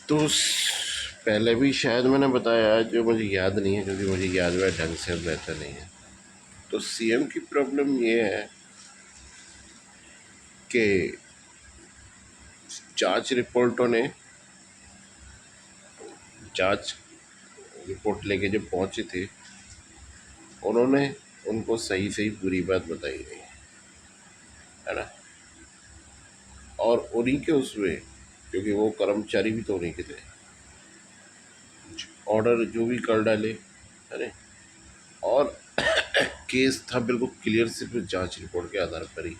तो पहले भी शायद मैंने बताया, जो मुझे याद नहीं है क्योंकि मुझे याद हुआ ढंग से रहता नहीं है। तो सीएम की प्रॉब्लम ये है कि जांच रिपोर्टों ने जांच रिपोर्ट लेके जब पहुंचे थे, उन्होंने उनको सही सही पूरी बात बताई नहीं, है ना। और उन्हीं के उसमें, क्योंकि वो कर्मचारी भी तो उन्हीं के थे, ऑर्डर जो भी कर डाले, है ना। और केस था बिल्कुल क्लियर सिर्फ जांच रिपोर्ट के आधार पर ही,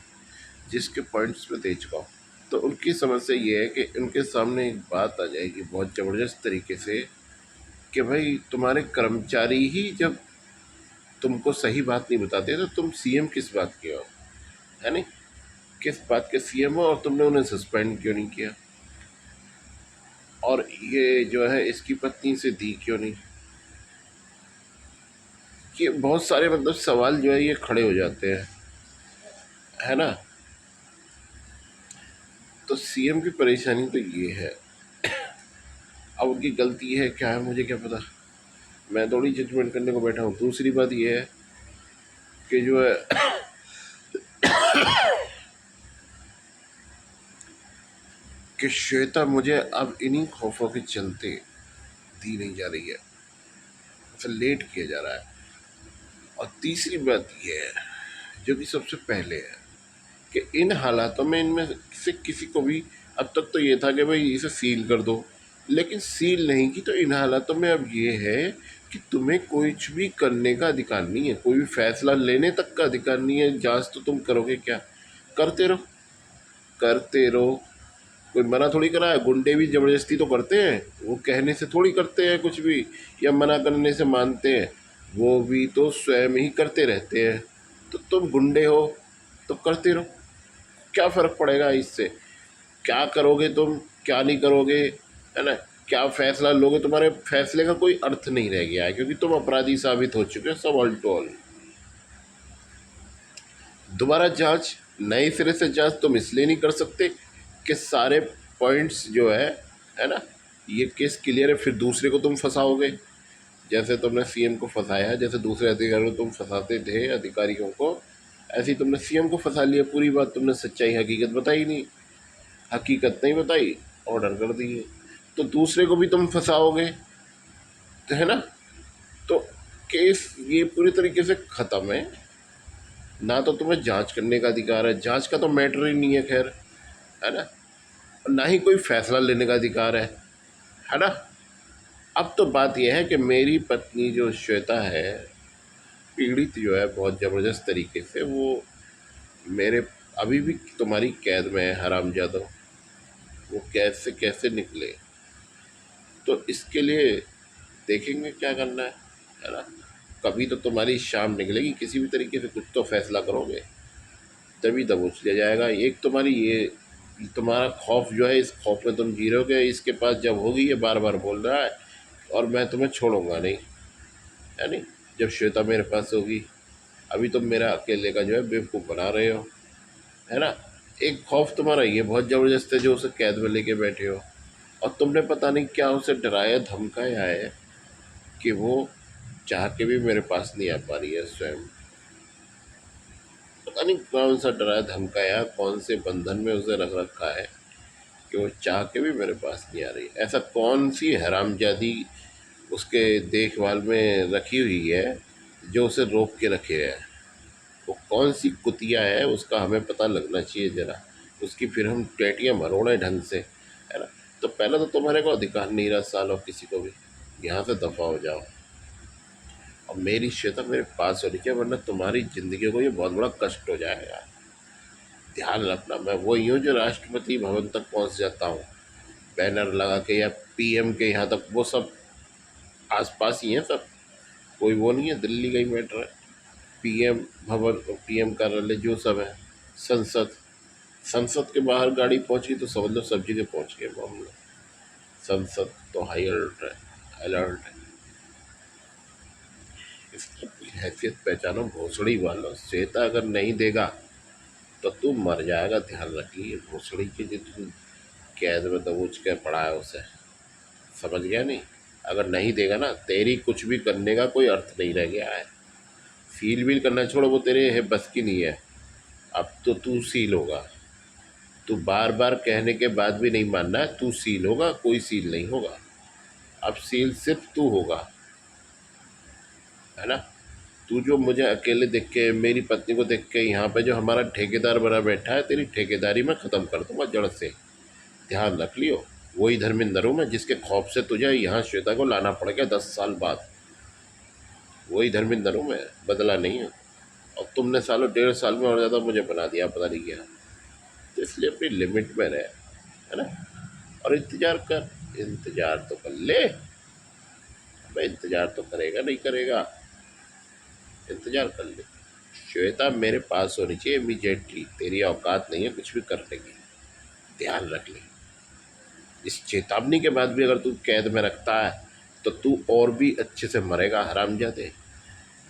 जिसके पॉइंट्स में दे चुका हूँ। तो उनकी समस्या ये है कि उनके सामने एक बात आ जाएगी बहुत ज़बरदस्त तरीके से कि भाई तुम्हारे कर्मचारी ही जब तुमको सही बात नहीं बताते तो तुम सीएम किस बात के हो, है नहीं। किस बात के सीएम हो और तुमने उन्हें सस्पेंड क्यों नहीं किया, और ये जो है इसकी पत्नी से दी क्यों नहीं। ये बहुत सारे मतलब सवाल जो है ये खड़े हो जाते हैं, है ना। तो सीएम की परेशानी तो ये है। अब उनकी गलती है क्या है मुझे क्या पता, मैं थोड़ी जजमेंट करने को बैठा हूँ। दूसरी बात ये है कि जो है कि श्वेता मुझे अब इन्हीं खौफों के चलते दी नहीं जा रही है, उसे लेट किया जा रहा है। और तीसरी बात ये है जो कि सबसे पहले है कि इन हालातों में इनमें से किसी को भी, अब तक तो ये था कि भाई इसे सील कर दो, लेकिन सील नहीं की तो इन हालातों में अब ये है कि तुम्हें कुछ भी करने का अधिकार नहीं है, कोई भी फैसला लेने तक का अधिकार नहीं है। जांच तो तुम करोगे क्या, करते रहो करते रहो, कोई मना थोड़ी करा है। गुंडे भी ज़बरदस्ती तो करते हैं, वो कहने से थोड़ी करते हैं कुछ भी, या मना करने से मानते हैं, वो भी तो स्वयं ही करते रहते हैं। तो तुम गुंडे हो तो करते रहो, क्या फ़र्क पड़ेगा इससे। क्या करोगे तुम, क्या नहीं करोगे, है ना। क्या फ़ैसला लोगे, तुम्हारे फैसले का कोई अर्थ नहीं रह गया है क्योंकि तुम अपराधी साबित हो चुके हो, सब ऑल टू ऑल। दोबारा जांच, नए सिरे से जांच तुम इसलिए नहीं कर सकते कि सारे पॉइंट्स जो है ना, ये केस क्लियर है, फिर दूसरे को तुम फंसाओगे। जैसे तुमने सीएम को फंसाया, जैसे दूसरे अधिकारियों को तुम फंसाते थे अधिकारियों को, ऐसे ही तुमने सीएम को फंसा लिया। पूरी बात तुमने सच्चाई हकीकत बताई नहीं, हकीकत नहीं बताई, ऑर्डर कर दिए, तो दूसरे को भी तुम फंसाओगे, तो है ना। तो केस ये पूरी तरीके से ख़त्म है। ना तो तुम्हें जांच करने का अधिकार है, जांच का तो मैटर ही नहीं है, खैर, है ना। ना ही कोई फैसला लेने का अधिकार है ना। अब तो बात यह है कि मेरी पत्नी जो श्वेता है, पीड़ित जो है बहुत ज़बरदस्त तरीके से, वो मेरे अभी भी तुम्हारी कैद में है हरामजादा। वो कैद से कैसे निकले, तो इसके लिए देखेंगे क्या करना है ना। कभी तो तुम्हारी शाम निकलेगी, किसी भी तरीके से कुछ तो फैसला करोगे, तभी दबोच लिया जाएगा। एक तुम्हारी ये तुम्हारा खौफ जो है, इस खौफ में तुम जी रहे हो, इसके पास जब होगी ये बार बार बोल रहा है और मैं तुम्हें छोड़ूंगा नहीं, है नहीं। जब श्वेता मेरे पास होगी, अभी तुम मेरा अकेले का जो है बेवकूफ़ बना रहे हो, है ना। एक खौफ तुम्हारा ये बहुत ज़बरदस्त है जो उसे कैद में लेके बैठे हो, और तुमने पता नहीं क्या उसे डराया धमकाया है कि वो चाह के भी मेरे पास नहीं आ पा रही है स्वयं। पता नहीं कौन सा डराया धमकाया, कौन से बंधन में उसे रख रखा है कि वो चाह के भी मेरे पास नहीं आ रही। ऐसा कौन सी हरामजादी उसके देखभाल में रखी हुई है जो उसे रोक के रखे है। वो कौन सी कुतिया है, उसका हमें पता लगना चाहिए ज़रा, उसकी फिर हम टेटियाँ मरोड़ें ढंग से, है ना। तो पहले तो तुम्हारे को अधिकार नहीं रहा सालों किसी को भी, यहाँ से दफ़ा हो जाओ। और मेरी श्वेता मेरे पास होनी चाहिए, वरना तुम्हारी ज़िंदगी को ये बहुत बड़ा कष्ट हो जाएगा। ध्यान रखना, मैं वही हूँ जो राष्ट्रपति भवन तक पहुँच जाता हूँ बैनर लगा के, या पीएम के यहाँ तक, वो सब आसपास ही हैं सब, कोई वो नहीं है दिल्ली का ही मैटर है। पीएम भवन, पीएम कार्यालय जो सब है, संसद, संसद के बाहर गाड़ी पहुंची तो समझ लो सब जगह पहुंच गए मामला। संसद तो हाई अलर्ट है, अलर्ट है। इसकी अपनी हैसियत पहचानो भोसड़ी वालों, श्वेता अगर नहीं देगा तो तू मर जाएगा, ध्यान रखिए। भोसड़ी के जो तू कैद में दबोच के पड़ा है उसे, समझ गया नहीं? अगर नहीं देगा ना, तेरी कुछ भी करने का कोई अर्थ नहीं रह गया है। फील वील करना छोड़ो, वो तेरे है बस की नहीं है। अब तो तू सील होगा। तू बार बार कहने के बाद भी नहीं मानना है, तू सील होगा, कोई सील नहीं होगा। अब सील सिर्फ तू होगा, है ना? तू जो मुझे अकेले देख के, मेरी पत्नी को देख के यहाँ पे जो हमारा ठेकेदार बना बैठा है, तेरी ठेकेदारी मैं ख़त्म कर दूंगा जड़ से। ध्यान रख लियो। वही धर्मेंद्र हूँ मैं जिसके खौफ से तुझे यहाँ श्वेता को लाना पड़ गया 10 साल बाद। वही धर्मेंद्र हूँ मैं, बदला नहीं है। और तुमने सालों 1.5 साल में और ज़्यादा मुझे बना दिया, पता नहीं क्या। तो इसलिए अपनी लिमिट में रहे, है ना? और इंतज़ार कर, इंतज़ार तो कर ले भाई। इंतज़ार तो करेगा नहीं करेगा, इंतज़ार कर ले। श्वेता मेरे पास होनी चाहिए इमीडिएटली। तेरी औकात नहीं है कुछ भी करने की, ध्यान रख ले। इस चेतावनी के बाद भी अगर तू कैद में रखता है तो तू और भी अच्छे से मरेगा हरामजादे।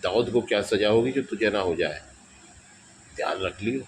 दाऊद को क्या सजा होगी जो तुझे ना हो जाए, ध्यान रख लियो।